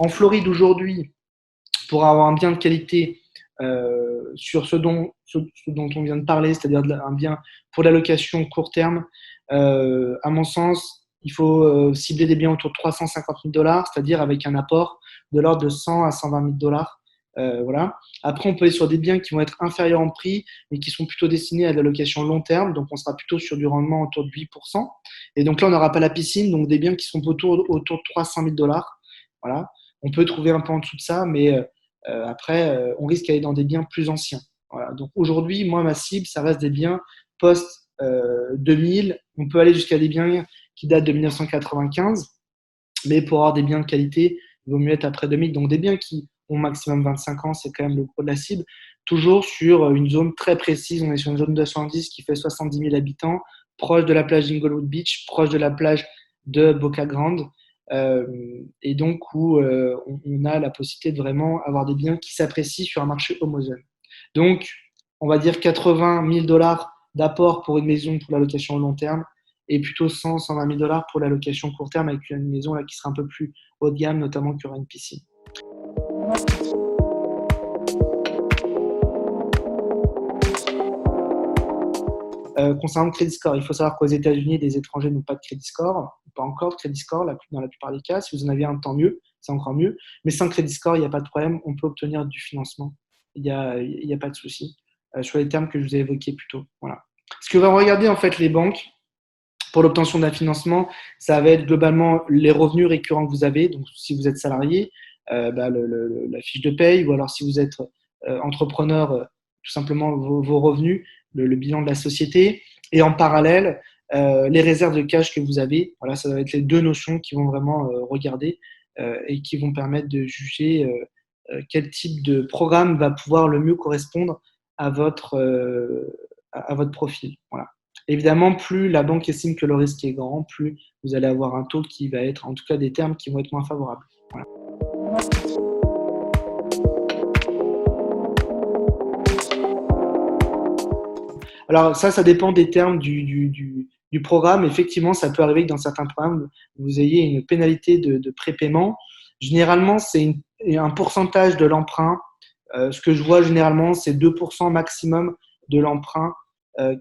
En Floride aujourd'hui, pour avoir un bien de qualité sur ce dont on vient de parler, c'est-à-dire un bien pour la location court terme, à mon sens, il faut cibler des biens autour de 350 000 dollars, c'est-à-dire avec un apport de l'ordre de 100 à 120 000 dollars. Voilà. Après, on peut aller sur des biens qui vont être inférieurs en prix, mais qui sont plutôt destinés à de la location long terme. Donc, on sera plutôt sur du rendement autour de 8%. Et donc là, on n'aura pas la piscine, donc des biens qui sont autour de 300 000 dollars. Voilà. On peut trouver un peu en dessous de ça, mais après, on risque d'aller dans des biens plus anciens. Voilà. Donc aujourd'hui, moi, ma cible, ça reste des biens post 2000. On peut aller jusqu'à des biens qui datent de 1995, mais pour avoir des biens de qualité, il vaut mieux être après 2000. Donc des biens qui ont maximum 25 ans, c'est quand même le gros de la cible. Toujours sur une zone très précise. On est sur une zone de 70 qui fait 70 000 habitants, proche de la plage d'Inglewood Beach, proche de la plage de Boca Grande. Et donc où on a la possibilité de vraiment avoir des biens qui s'apprécient sur un marché homogène. Donc, on va dire 80 000 dollars d'apport pour une maison pour la location au long terme et plutôt 100, 120 000 dollars pour la location court terme avec une maison là, qui sera un peu plus haut de gamme, notamment qui aura une piscine. Concernant le crédit score, il faut savoir qu'aux États-Unis, les étrangers n'ont pas de crédit score, pas encore de crédit score dans la plupart des cas. Si vous en avez un, tant mieux, c'est encore mieux. Mais sans crédit score, il n'y a pas de problème, on peut obtenir du financement. Il n'y a pas de souci sur les termes que je vous ai évoqués plus tôt. Voilà. Ce que vont regarder en fait les banques pour l'obtention d'un financement, ça va être globalement les revenus récurrents que vous avez. Donc, si vous êtes salarié, la fiche de paye, ou alors si vous êtes entrepreneur, tout simplement vos revenus, le bilan de la société, et en parallèle, les réserves de cash que vous avez. Voilà, ça va être les deux notions qui vont vraiment regarder et qui vont permettre de juger quel type de programme va pouvoir le mieux correspondre à votre profil. Voilà. Évidemment, plus la banque estime que le risque est grand, plus vous allez avoir un taux qui va être, en tout cas des termes qui vont être moins favorables. Voilà. Alors ça dépend des termes du programme. Effectivement, ça peut arriver que dans certains programmes, vous ayez une pénalité de prépaiement. Généralement, c'est un pourcentage de l'emprunt. Ce que je vois généralement, c'est 2% maximum de l'emprunt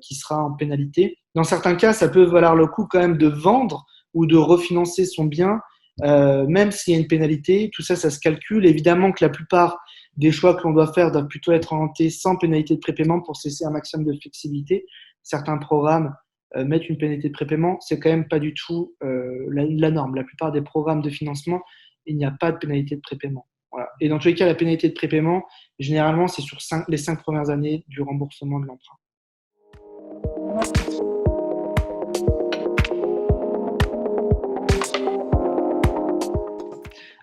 qui sera en pénalité. Dans certains cas, ça peut valoir le coup quand même de vendre ou de refinancer son bien, même s'il y a une pénalité. Tout ça, ça se calcule. Évidemment que la plupart des choix que l'on doit faire doivent plutôt être orientés sans pénalité de prépaiement pour cesser un maximum de flexibilité. Certains programmes mettent une pénalité de prépaiement. C'est quand même pas du tout la norme. La plupart des programmes de financement, il n'y a pas de pénalité de prépaiement. Voilà. Et dans tous les cas, la pénalité de prépaiement, généralement, c'est sur les 5 premières années du remboursement de l'emprunt.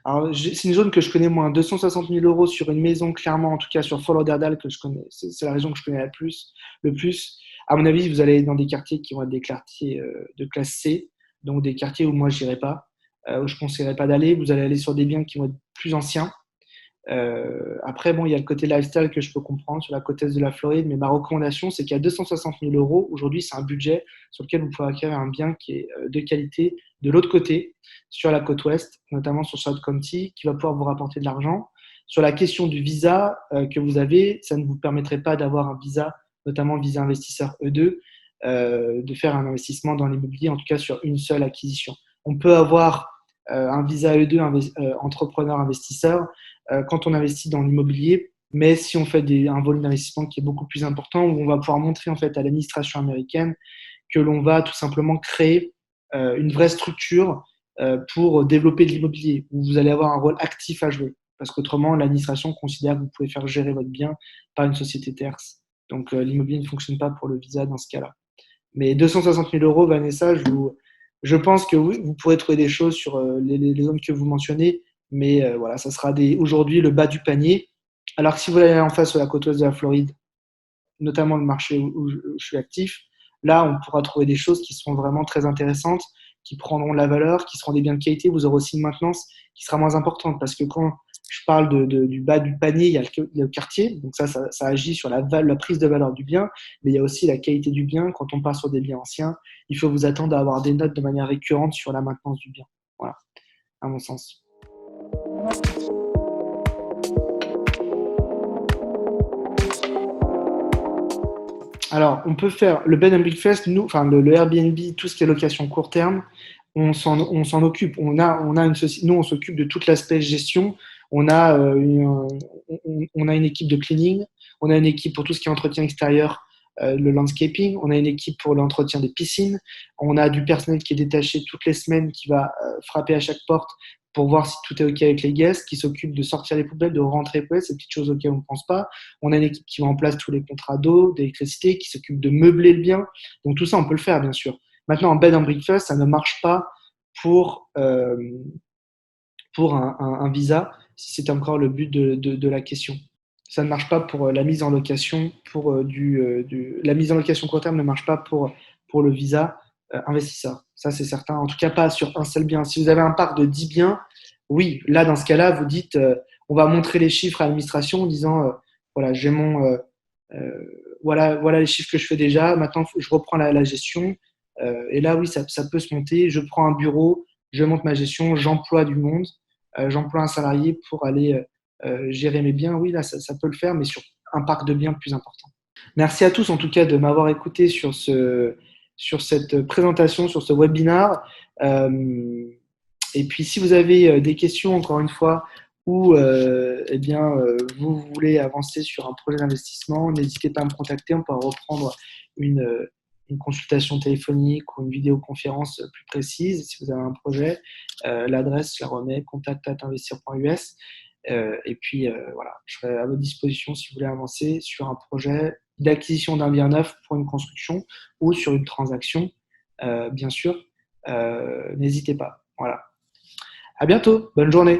Alors, c'est une zone que je connais moins. 260 000 euros sur une maison, clairement, en tout cas sur Fort Lauderdale, que je connais. C'est la région que je connais le plus. À mon avis, vous allez dans des quartiers qui vont être des quartiers de classe C, donc des quartiers où moi, je n'irai pas, où je ne conseillerais pas d'aller. Vous allez aller sur des biens qui vont être plus anciens. Après, bon, il y a le côté lifestyle que je peux comprendre sur la côte est de la Floride, mais ma recommandation, c'est qu'à 260 000 euros, aujourd'hui, c'est un budget sur lequel vous pouvez acquérir un bien qui est de qualité de l'autre côté, sur la côte ouest, notamment sur South County, qui va pouvoir vous rapporter de l'argent. Sur la question du visa que vous avez, ça ne vous permettrait pas d'avoir un visa, notamment visa investisseur E2, de faire un investissement dans l'immobilier, en tout cas sur une seule acquisition. On peut avoir un visa E2 entrepreneur investisseur quand on investit dans l'immobilier, mais si on fait un volume d'investissement qui est beaucoup plus important, où on va pouvoir montrer en fait à l'administration américaine que l'on va tout simplement créer une vraie structure pour développer de l'immobilier, où vous allez avoir un rôle actif à jouer. Parce qu'autrement, l'administration considère que vous pouvez faire gérer votre bien par une société tierce. Donc, l'immobilier ne fonctionne pas pour le visa dans ce cas-là. Mais 260 000 euros, Vanessa, je pense que oui, vous pourrez trouver des choses sur les zones que vous mentionnez, mais voilà, ça sera aujourd'hui le bas du panier. Alors que si vous allez en face sur la côte ouest de la Floride, notamment le marché où je suis actif, là, on pourra trouver des choses qui seront vraiment très intéressantes, qui prendront de la valeur, qui seront des biens de qualité. Vous aurez aussi une maintenance qui sera moins importante parce que quand je parle du bas du panier, il y a le quartier, donc ça agit sur la prise de valeur du bien, mais il y a aussi la qualité du bien. Quand on part sur des biens anciens, il faut vous attendre à avoir des notes de manière récurrente sur la maintenance du bien. Voilà, à mon sens. Alors, on peut faire le bed and breakfast, nous, enfin le Airbnb, tout ce qui est location court terme, on s'en occupe. On a nous, on s'occupe de tout l'aspect gestion. On a, on a une équipe de cleaning, on a une équipe pour tout ce qui est entretien extérieur, le landscaping, on a une équipe pour l'entretien des piscines, on a du personnel qui est détaché toutes les semaines qui va frapper à chaque porte pour voir si tout est OK avec les guests, qui s'occupe de sortir les poubelles, de rentrer les poubelles, ces petites choses auxquelles on ne pense pas. On a une équipe qui met en place tous les contrats d'eau, d'électricité, qui s'occupe de meubler le bien. Donc tout ça, on peut le faire, bien sûr. Maintenant, en bed and breakfast, ça ne marche pas pour, euh, pour un visa, si c'est encore le but de la question. Ça ne marche pas pour la mise en location, la mise en location court terme ne marche pas pour le visa investisseur. Ça, c'est certain. En tout cas, pas sur un seul bien. Si vous avez un parc de 10 biens, oui, là, dans ce cas-là, vous dites, on va montrer les chiffres à l'administration en disant, voilà, j'ai mon, voilà les chiffres que je fais déjà. Maintenant, je reprends la gestion. Et là, oui, ça peut se monter. Je prends un bureau, je monte ma gestion, j'emploie du monde, j'emploie un salarié pour aller gérer mes biens. Oui, là, ça peut le faire, mais sur un parc de biens plus important. Merci à tous, en tout cas, de m'avoir écouté sur cette présentation, sur ce webinar. Et puis, si vous avez des questions, encore une fois, ou eh bien, vous voulez avancer sur un projet d'investissement, n'hésitez pas à me contacter. On pourra reprendre une consultation téléphonique ou une vidéoconférence plus précise. Si vous avez un projet, l'adresse, je la remets, contact@investir.us. Et puis, voilà, je serai à votre disposition si vous voulez avancer sur un projet d'acquisition d'un bien neuf pour une construction ou sur une transaction, bien sûr. N'hésitez pas. Voilà. À bientôt. Bonne journée.